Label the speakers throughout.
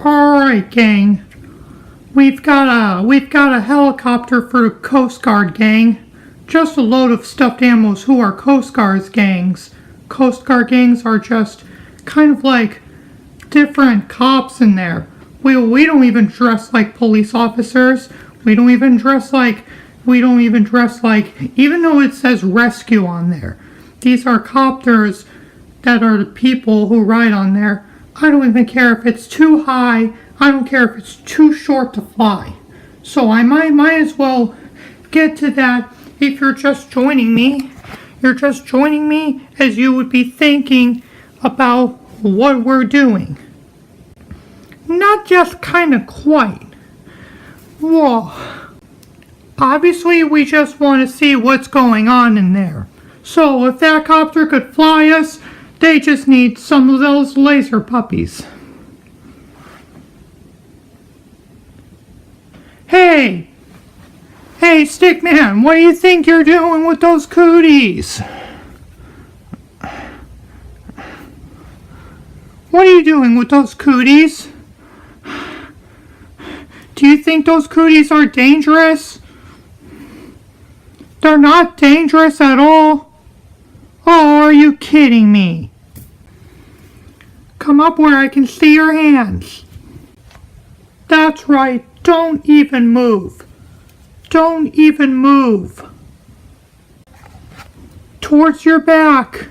Speaker 1: Alright, gang. We've got a helicopter for the Coast Guard, gang. Just a load of stuffed animals who are Coast Guards gangs. Coast Guard gangs are just kind of like different cops in there. We don't even dress like police officers. We don't even dress like, even though it says rescue on there. These are copters that are the people who ride on there. I don't even care if it's too high. I don't care if it's too short to fly. So I might as well get to that. If you're just joining me, as you would be thinking about what we're doing. Not just kind of quite. Well, obviously we just want to see what's going on in there. So if that copter could fly us, they just need some of those laser puppies. Hey, Stickman, what do you think you're doing with those cooties? What are you doing with those cooties? Do you think those cooties are dangerous? They're not dangerous at all. Oh, are you kidding me? Come up where I can see your hands. That's right, don't even move. Don't even move. Towards your back.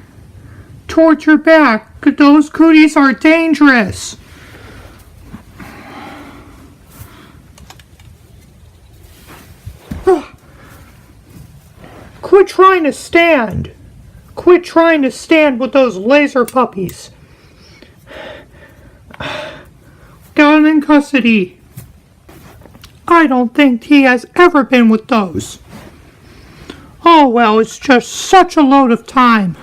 Speaker 1: Towards your back. Those cooties are dangerous. Quit trying to stand. Quit trying to stand with those laser puppies. Got him in custody. I don't think he has ever been with those. Oh well, it's just such a load of time.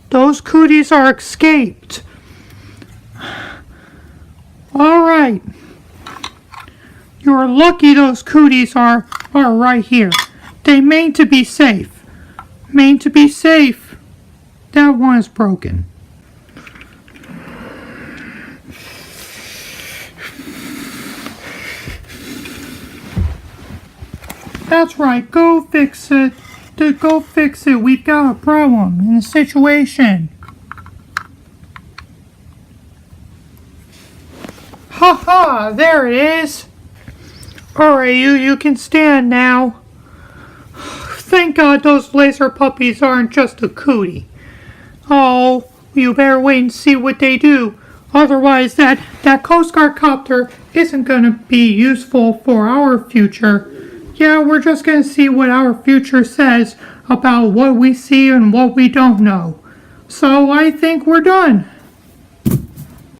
Speaker 1: Those cooties are escaped. Alright. You're lucky those cooties are right here. They mean to be safe. Mean to be safe. That one is broken. That's right, go fix it. Go fix it. We've got a problem in the situation. Ha ha, there it is. Alright, you can stand now. Thank God those laser puppies aren't just a cootie. Oh, you better wait and see what they do. Otherwise, that Coast Guard copter isn't gonna be useful for our future. Yeah, we're just gonna see what our future says about what we see and what we don't know. So I think we're done.